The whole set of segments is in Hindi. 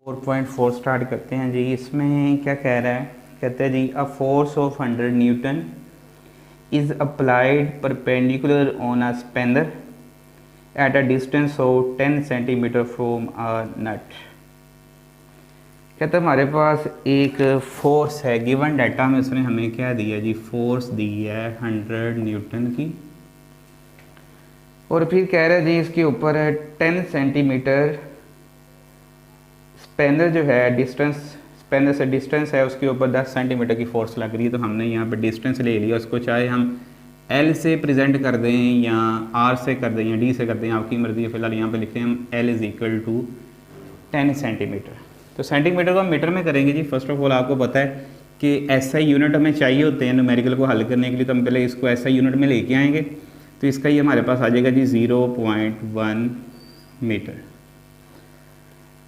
4.4 स्टार्ट करते हैं जी। इसमें क्या कह रहा है, कहते हैं जी a force of 100 newton is applied perpendicular on a spanner at a distance of 10 centimetre from a nut. कहते हैं हमारे पास एक फोर्स है, गिवन डाटा में उसने हमें क्या दिया जी, फोर्स दी है 100 न्यूटन की, और फिर कह रहा है जी इसके ऊपर है 10 सेंटीमीटर स्पैनर जो है डिस्टेंस, स्पैनर से डिस्टेंस है उसके ऊपर 10 सेंटीमीटर की फोर्स लग रही है। तो हमने यहाँ पे डिस्टेंस ले लिया, उसको चाहे हम एल से प्रेजेंट कर दें या आर से कर दें या डी से कर दें, आपकी मर्ज़ी है। फिलहाल यहाँ पे लिखते हैं हम L is equal to 10 centimetre. तो सेंटीमीटर को हम मीटर में करेंगे जी। फर्स्ट ऑफ ऑल आपको पता है कि ऐसा यूनिट हमें चाहिए होते हैं न्यूमेरिकल को हल करने के लिए, तो हम पहले इसको ऐसा यूनिट में लेके आएंगे। तो इसका ये हमारे पास आ जाएगा जी 0.1 मीटर।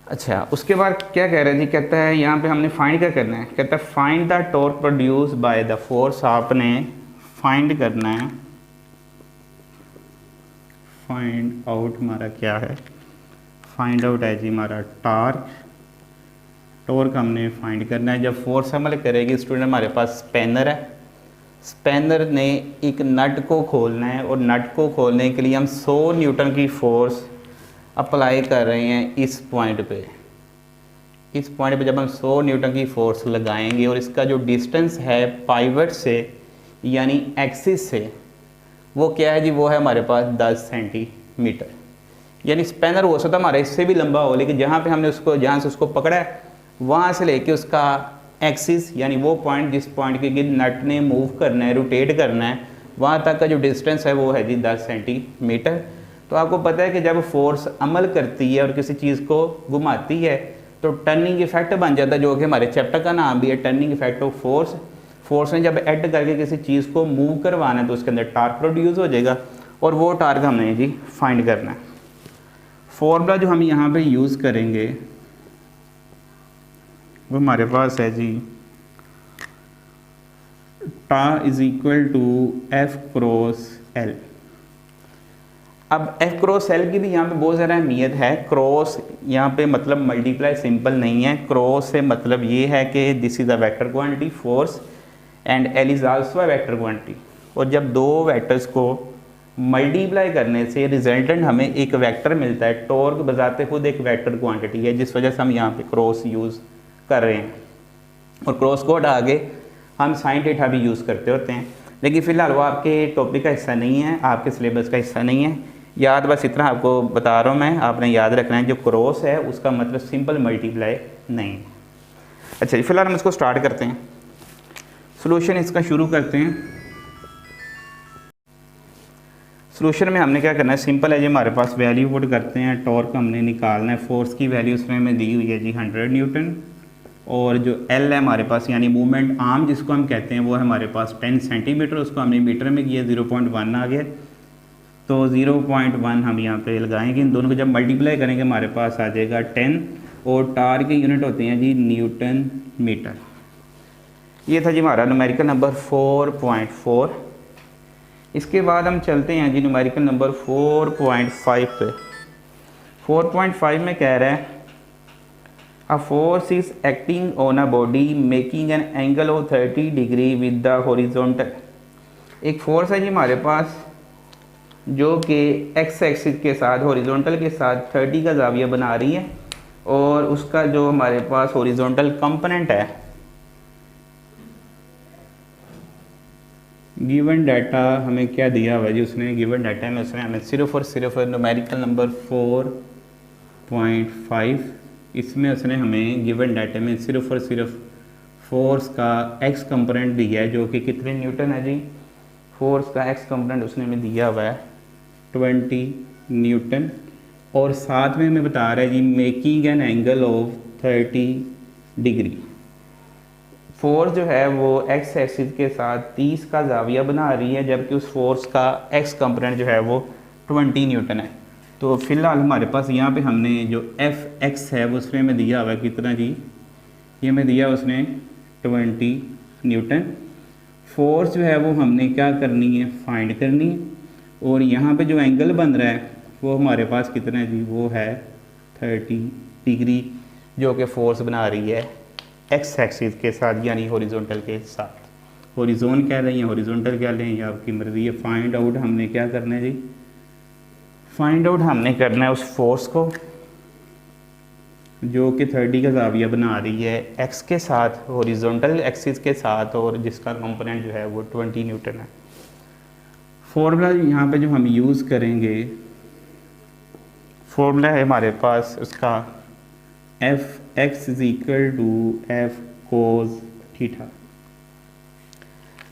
अच्छा, उसके बाद क्या कह रहा है जी, कहता है यहाँ पे हमने फाइंड क्या करना है, कहता है find the torque produce by the force. आपने फाइंड करना है, फाइंड आउट हमारा क्या है, फाइंड आउट है जी हमारा टॉर्क। टॉर्क हमने फाइंड करना है। जब फोर्स अमल करेगी स्टूडेंट, हमारे पास स्पैनर है, स्पैनर ने एक नट को खोलना है, और नट को खोलने के लिए हम 100 न्यूटन की फोर्स अप्लाई कर रहे हैं इस पॉइंट पे। इस पॉइंट पे जब हम 100 न्यूटन की फोर्स लगाएंगे, और इसका जो डिस्टेंस है पाइवट से यानी एक्सिस से, वो क्या है जी, वो है हमारे पास 10 सेंटीमीटर। यानी स्पैनर हो सकता है हमारा इससे भी लंबा हो, लेकिन जहाँ पे हमने उसको, जहाँ से उसको पकड़ा है, वहाँ से लेके उसका एक्सिस यानी वो पॉइंट जिस पॉइंट के नट ने मूव करना है, रोटेट करना है, वहाँ तक का जो डिस्टेंस है वो है जी 10 सेंटीमीटर। तो आपको पता है कि जब फोर्स अमल करती है और किसी चीज़ को घुमाती है तो टर्निंग इफेक्ट बन जाता है, जो कि हमारे चैप्टर का नाम भी है, turning effect of force. Force ने जब ऐड करके किसी चीज़ को मूव करवाना है तो उसके अंदर टार्क प्रोड्यूस हो जाएगा, और वो टार्क हमने जी फाइंड करना है। फॉर्मूला जो हम यहाँ पे यूज़ करेंगे वो हमारे पास है जी tau is equal to F cross L. अब एफ क्रॉस एल की भी यहाँ पे बहुत ज़्यादा अहमियत है। क्रॉस यहाँ पे मतलब मल्टीप्लाई सिंपल नहीं है, क्रॉस से मतलब ये है कि this is a vector quantity force and L is also a vector quantity. और जब दो वेक्टर्स को मल्टीप्लाई करने से रिजल्टेंट हमें एक वेक्टर मिलता है। टॉर्क बजाते खुद एक वेक्टर क्वांटिटी है, जिस वजह से हम यहाँ पे क्रॉस यूज़ कर रहे हैं। और क्रॉस को हटा के हम साइन थीटा भी यूज़ करते होते हैं, लेकिन फ़िलहाल वो आपके टॉपिक का हिस्सा नहीं है, आपके सिलेबस का हिस्सा नहीं है। याद बस इतना आपको बता रहा हूँ मैं, आपने याद रखना है जो क्रॉस है उसका मतलब सिंपल मल्टीप्लाई नहीं है। अच्छा जी, फिलहाल हम इसको स्टार्ट करते हैं, सोल्यूशन इसका शुरू करते हैं। सोल्यूशन में हमने क्या करना है, सिंपल है जी, हमारे पास वैल्यू पुट करते हैं। टॉर्क हमने निकालना है, फोर्स की वैल्यू उसमें हमें दी हुई है जी 100 न्यूटन, और जो एल है हमारे पास यानी मूवमेंट आर्म जिसको हम कहते हैं वो है हमारे पास 10 सेंटीमीटर। उसको हमने मीटर में किया, 0.1 आ गया। तो 0.1 हम यहाँ पे लगाएंगे, इन दोनों को जब मल्टीप्लाई करेंगे हमारे पास आ जाएगा 10, और टार की यूनिट होती हैं जी न्यूटन मीटर। ये था जी हमारा न्यूमेरिकल नंबर 4.4। इसके बाद हम चलते हैं जी न्यूमेरिकल नंबर 4.5 पे। 4.5 में कह रहा है a force is acting on a body making an angle of 30 degree with the horizontal. एक फोर्स है जी हमारे पास जो कि एक्स एक्सिस के साथ, हॉरिजॉन्टल के साथ 30 का जाविया बना रही है, और उसका जो हमारे पास हॉरिजॉन्टल कंपोनेंट है, गिवन डाटा हमें क्या दिया हुआ है जी, उसने गिवन डाटा में उसने हमें सिर्फ और सिर्फ न्यूमेरिकल नंबर 4.5, इसमें उसने हमें गिवन डाटा में सिर्फ और सिर्फ फोर्स का एक्स कंपोनेंट दिया है, जो कि कितने न्यूटन है जी, फोर्स का एक्स कंपोनेंट उसने हमें दिया हुआ है 20 न्यूटन, और साथ में हमें बता रहा है जी making an angle of 30 degree. Force जो है वो एक्स एक्सिस के साथ 30 का जाविया बना रही है, जबकि उस फोर्स का एक्स कंपोनेंट जो है वो 20 न्यूटन है। तो फिलहाल हमारे पास यहाँ पे हमने जो एफ एक्स है वो उसमें हमें दिया हुआ है कितना जी, ये हमें दिया उसने 20 न्यूटन। फोर्स जो है वो हमने क्या करनी है, फाइंड करनी है, और यहाँ पे जो एंगल बन रहा है वो हमारे पास कितना है जी, वो है 30 डिग्री। जो कि फोर्स बना रही है एक्स एक्सिस के साथ यानी हॉरिजॉन्टल के साथ। हॉरिजॉन कह रही है, हॉरिजॉन्टल कह लें, ये आपकी मर्ज़ी है। फाइंड आउट हमने क्या करना है जी, फाइंड आउट हमने करना है उस फोर्स को जो कि 30 का ज़ाविया बना रही है एक्स के साथ, हॉरिजॉन्टल एक्सिस के साथ, और जिसका कंपोनेंट जो है वो 20 न्यूटन है। फॉर्मूला यहाँ पे जो हम यूज़ करेंगे, फॉर्मूला है हमारे पास उसका F x is equal to F cos theta.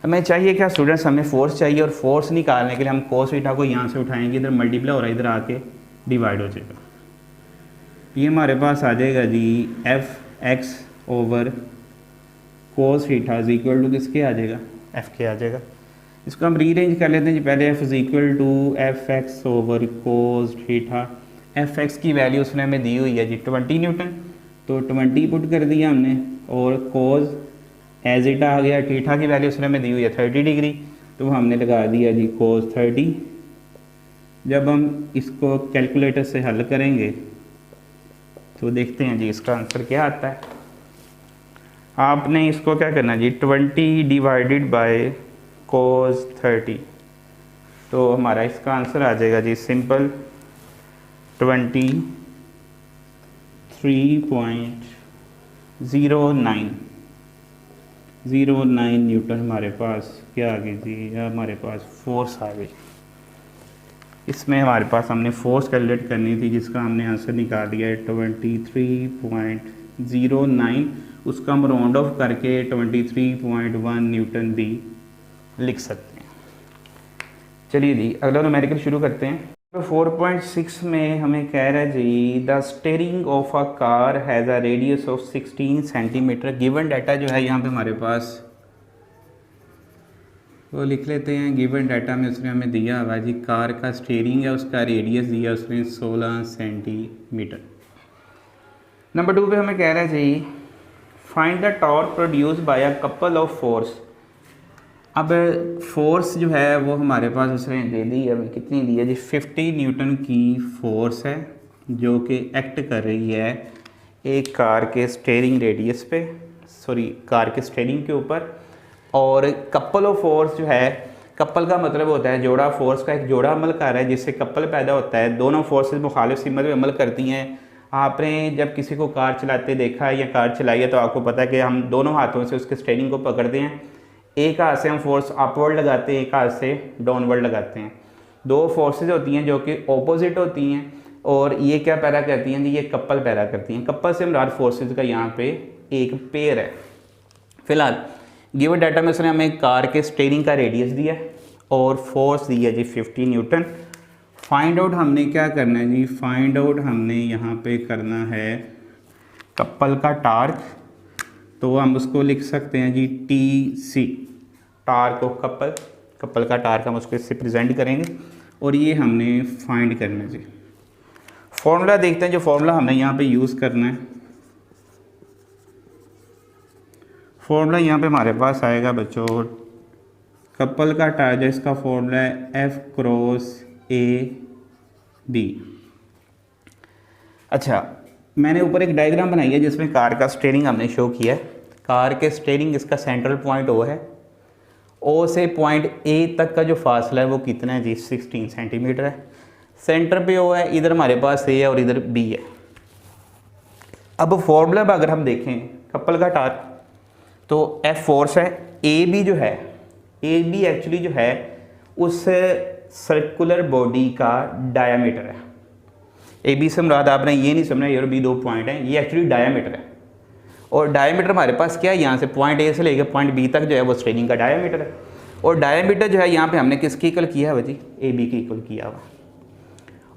हमें चाहिए क्या स्टूडेंट्स, हमें फोर्स चाहिए, और फोर्स निकालने के लिए हम कोस थीटा को यहाँ से उठाएंगे, इधर मल्टीप्लाई हो रहा है, इधर आके डिवाइड हो जाएगा। ये हमारे पास आ जाएगा जी F x over cos theta is equal to किसके आ जाएगा, एफ के आ जाएगा। इसको हम रीअरेंज कर लेते हैं जी, पहले F is equal to F x over cos theta. F x की वैल्यू उसने हमें दी हुई है जी 20 न्यूटन, तो 20 पुट कर दिया हमने, और कोस एज इट आ गया, थीटा की वैल्यू उसने हमें दी हुई है 30 डिग्री, तो हमने लगा दिया जी कोस 30। जब हम इसको कैलकुलेटर से हल करेंगे तो देखते हैं जी इसका आंसर क्या आता है। आपने इसको क्या करना जी, 20 डिवाइडेड बाय कोस 30, तो हमारा इसका आंसर आ जाएगा जी सिंपल 23.09 न्यूटन हमारे पास क्या आ गई जी, हमारे पास फोर्स आ गई। इसमें हमारे पास हमने फोर्स कैलकुलेट करनी थी, जिसका हमने आंसर निकाल दिया है 23.09, उसका हम राउंड ऑफ करके 23.1 न्यूटन भी लिख सकते हैं। चलिए जी अगला न्यूमेरिकल शुरू करते हैं। तो 4.6 में हमें कह रहा है जी the steering of a car has a radius of 16 centimetre. Given data जो है यहाँ पे हमारे पास वो लिख लेते हैं। गिवन डाटा में उसने हमें दिया हुआ जी कार का स्टीयरिंग है, उसका रेडियस दिया उसने 16 सेंटीमीटर। नंबर 2 पे हमें कह रहा है जी find the torque produce by a couple of force. अब फोर्स जो है वो हमारे पास उसने दे दी है, हमें कितनी दी है जी 50 न्यूटन की फोर्स है जो कि एक्ट कर रही है एक कार के स्टीयरिंग रेडियस पे, सॉरी कार के स्टीयरिंग के ऊपर। और कपल ऑफ फोर्स जो है, कपल का मतलब होता है जोड़ा, फोर्स का एक जोड़ा अमल कर रहा है जिससे कपल पैदा होता है। दोनों फोर्सेस मुखालिफ सिमत में अमल करती हैं। आपने जब किसी को कार चलाते देखा है या कार चलाई है तो आपको पता है कि हम दोनों हाथों से उसके स्टीयरिंग को पकड़ते हैं। एक हाथ से हम फोर्स अपवर्ड लगाते हैं, एक हाथ से डाउनवर्ड लगाते हैं। दो फोर्सेज होती हैं जो कि ऑपोजिट होती हैं, और ये क्या पैदा करती हैं, ये कपल पैदा करती हैं। कपल से हमारे फोर्सेज का यहाँ पे एक पेयर है। फिलहाल गिवन डाटा में उसने हमें कार के स्टीयरिंग का रेडियस दिया है और फोर्स दी है जी 50 न्यूटन। फाइंड आउट हमने क्या करना है जी, फाइंड आउट हमने यहाँ पे करना है कपल का टार्क। तो हम उसको लिख सकते हैं जी TC, torque of couple, couple का टार्क हम उसको इससे प्रेजेंट करेंगे, और ये हमने फाइंड करना है जी। फॉर्मूला देखते हैं, जो फॉर्मूला हमने यहाँ पे यूज़ करना है। फॉर्मूला यहाँ पे हमारे पास आएगा बच्चों, कपल का टार्क है, इसका फॉर्मूला है F क्रॉस AB। अच्छा, मैंने ऊपर एक डायग्राम बनाई है जिसमें कार का स्टीयरिंग हमने शो किया है। कार के स्टीयरिंग, इसका सेंट्रल पॉइंट O है, O से पॉइंट A तक का जो फासला है वो कितना है जी 16 सेंटीमीटर है। सेंटर पे O है, इधर हमारे पास A है और इधर B है। अब फॉर्मूला अगर हम देखें कपल का टार्क, तो F फोर्स है, AB जो है, AB एक्चुअली जो है उस सर्कुलर बॉडी का डायामीटर है। AB से मुराद आपने ये नहीं समझना ये और B दो पॉइंट हैं, ये एक्चुअली डायामीटर है। और डायामीटर हमारे पास क्या है, यहाँ से पॉइंट A से लेकर पॉइंट B तक जो है वो स्ट्रेनिंग का डायामीटर है। और डायामीटर जो है यहाँ पे हमने किसकी इक्वल किया हुआ जी, AB की इक्वल किया हुआ।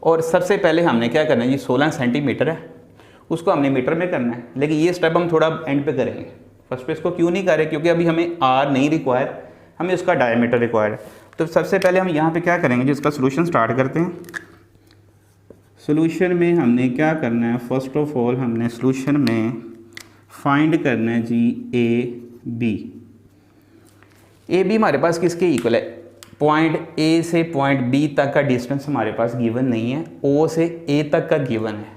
और सबसे पहले हमने क्या करना है जी, 16 सेंटीमीटर है, उसको हमने मीटर में करना है। लेकिन ये स्टेप हम थोड़ा एंड पे करेंगे, फर्स्ट पे इसको क्यों नहीं कर रहे, क्योंकि अभी हमें R नहीं रिक्वायर, हमें उसका डायमीटर रिक्वायर्ड है। तो सबसे पहले हम यहाँ पे क्या करेंगे जी, इसका सोल्यूशन स्टार्ट करते हैं। सोल्यूशन में हमने क्या करना है, फर्स्ट ऑफ ऑल हमने सोल्यूशन में फाइंड करना है जी ए बी हमारे पास किसके इक्वल है, पॉइंट A से पॉइंट B तक का डिस्टेंस हमारे पास गिवन नहीं है, O से A तक का गिवन है।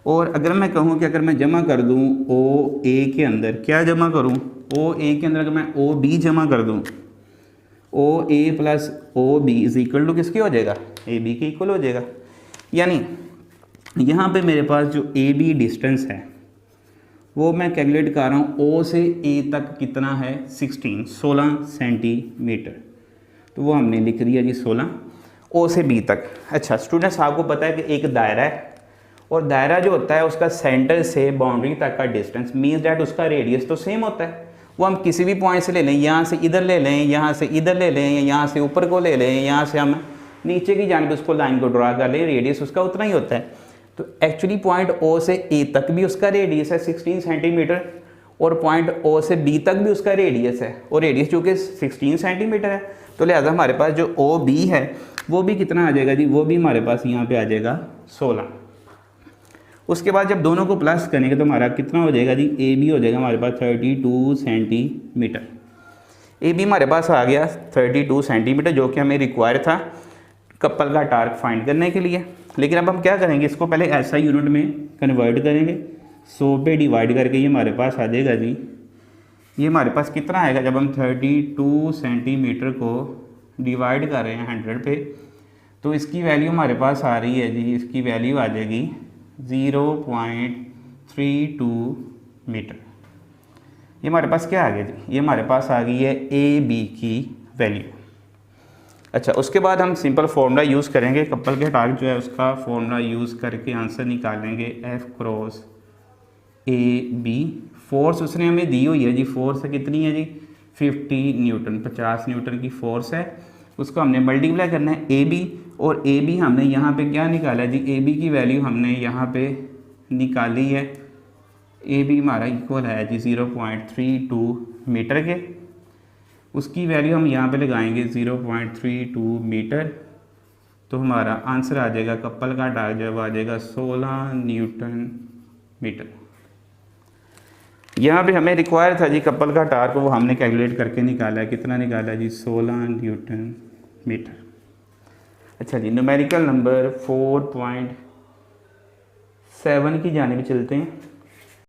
और अगर मैं कहूँ कि अगर मैं जमा कर दूँ ओ ए के अंदर, क्या जमा करूँ, ओ ए के अंदर अगर मैं ओ बी जमा कर दूँ, O A plus O B is equal to किसके हो जाएगा, ए बी के इक्वल हो जाएगा। यानी यहाँ पे मेरे पास जो ए बी डिस्टेंस है वो मैं कैलकुलेट कर रहा हूँ ओ से ए तक कितना है, 16 सेंटीमीटर। तो वो हमने लिख दिया जी 16 ओ से बी तक। अच्छा स्टूडेंट्स, आपको पता है कि एक दायरा है और दायरा जो होता है उसका सेंटर से बाउंड्री तक का डिस्टेंस मीन्स डैट उसका रेडियस तो सेम होता है। वो हम किसी भी पॉइंट से ले लें, यहाँ से इधर ले लें, यहाँ से इधर ले लें, यहाँ से ऊपर को ले लें, यहाँ से हम नीचे की जानिब उसको लाइन को ड्रा कर लें, रेडियस उसका उतना ही होता है। तो एक्चुअली पॉइंट ओ से ए तक भी उसका रेडियस है 16 सेंटीमीटर और पॉइंट ओ से बी तक भी उसका रेडियस है, और रेडियस चूँकि 16 सेंटीमीटर है तो लिहाजा हमारे पास जो ओ बी है वो भी कितना आ जाएगा जी, वो भी हमारे पास यहाँ पे आ जाएगा 16। उसके बाद जब दोनों को प्लस करेंगे तो हमारा कितना हो जाएगा जी, ए बी हो जाएगा हमारे पास 32 सेंटीमीटर। ए बी हमारे पास आ गया 32 सेंटीमीटर, जो कि हमें रिक्वायर था कपल का टार्क फाइंड करने के लिए। लेकिन अब हम क्या करेंगे, इसको पहले ऐसा यूनिट में कन्वर्ट करेंगे, 100 पे डिवाइड करके ये हमारे पास आ जाएगा जी, ये हमारे पास कितना आएगा जब हम 32 सेंटीमीटर को डिवाइड कर रहे हैं 100 पे, तो इसकी वैल्यू हमारे पास आ रही है जी, इसकी वैल्यू आ जाएगी 0.32 मीटर। ये हमारे पास क्या आ गया जी, ये हमारे पास आ गई है ए बी की वैल्यू। अच्छा उसके बाद हम सिंपल फार्मूला यूज़ करेंगे, कपल के टार्क जो है उसका फार्मूला यूज़ करके आंसर निकालेंगे F cross A B. Force उसने हमें दी हुई है जी, फोर्स कितनी है जी 50 न्यूटन, 50 न्यूटन की फोर्स है, उसको हमने मल्टीप्लाई करना है ए बी, और ए बी हमने यहाँ पे क्या निकाला है जी, ए बी की वैल्यू हमने यहाँ पे निकाली है, ए बी हमारा इक्वल है जी 0.32 मीटर के, उसकी वैल्यू हम यहाँ पे लगाएंगे 0.32 मीटर, तो हमारा आंसर आ जाएगा कपल का टार्क जब आ जाएगा 16 न्यूटन मीटर। यहाँ पे हमें रिक्वायर था जी कपल का टार्क, वो हमने कैलकुलेट करके निकाला है, कितना निकाला है जी 16 न्यूटन मीटर। अच्छा जी न्यूमेरिकल नंबर 4.7 की जानिब चलते हैं।